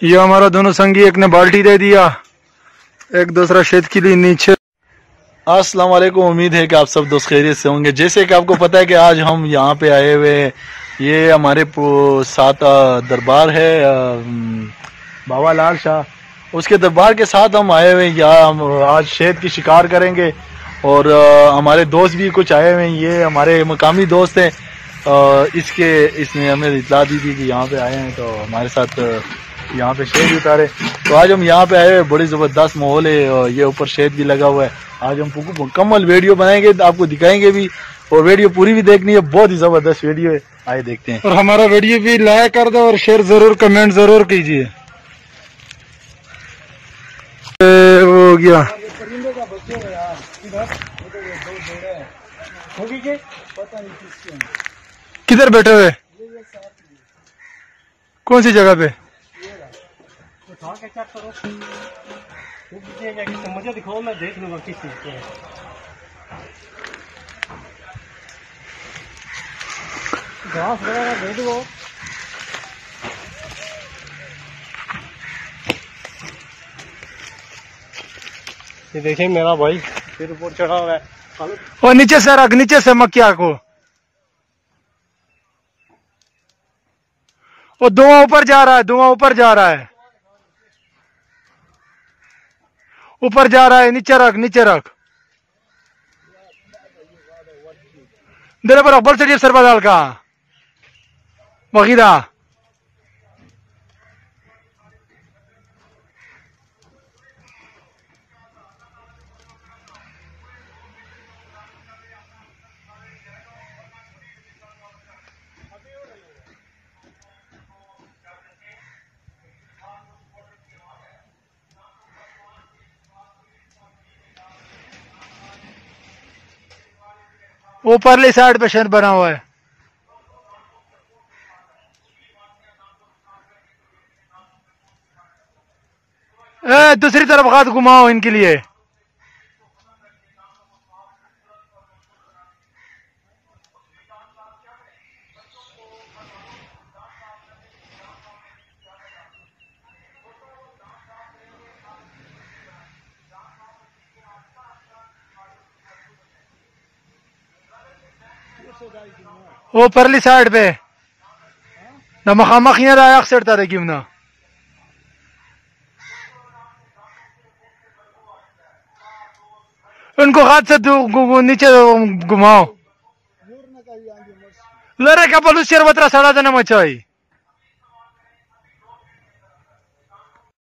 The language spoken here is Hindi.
ये हमारा दोनों संगी, एक ने बाल्टी दे दिया, एक दूसरा शेद के लिए नीचे। अस्सलाम वालेकुम, उम्मीद है कि आप सब दोस्त खैरियत से होंगे। जैसे कि आपको पता है कि आज हम यहाँ पे आए हुए हैं, ये हमारे साथ दरबार है बाबा लाल शाह, उसके दरबार के साथ हम आए हुए हैं। यहाँ हम आज शेद की शिकार करेंगे और हमारे दोस्त भी कुछ आए हुए हैं, ये हमारे मकामी दोस्त हैं। इसने हमें इतला दी थी कि यहाँ पे आए हैं तो हमारे साथ यहाँ पे शेद उतारे। तो आज हम यहाँ पे आए हुए, बड़ी ज़बरदस्त माहौल है और ये ऊपर शेद भी लगा हुआ है। आज हम मुकम्मल वीडियो बनाएंगे, आपको दिखाएंगे भी और वीडियो पूरी भी देखनी है, बहुत ही ज़बरदस्त वीडियो है। आइए देखते हैं। और हमारा वीडियो भी लाइक कर दो और शेयर जरूर, कमेंट जरूर कीजिए। हो गया किधर बैठे हुए, कौन सी जगह पे? मुझे दिखाओ, मैं देख लूंगा किस चीज के। घास वगैरह दे दो। ये देखिए मेरा भाई फिर ऊपर चढ़ा हुआ है। और नीचे से रख, नीचे से मक्या को। वो धुआं ऊपर जा रहा है, धुआं ऊपर जा रहा है, ऊपर जा रहा है। नीचे रख, नीचे रख। दे पर अब्बल से सर बदल का वगीरा। वो परली साइड पे शेड बना हुआ है। दूसरी तरफ हाथ घुमाओ इनके लिए। वो परली साइड पे ना मखामा खिया आया अक्सर तारे क्यों ना। उनको हाथ से नीचे घुमाओ। लरे का बलूचर बतरा सड़ा देना मचाई।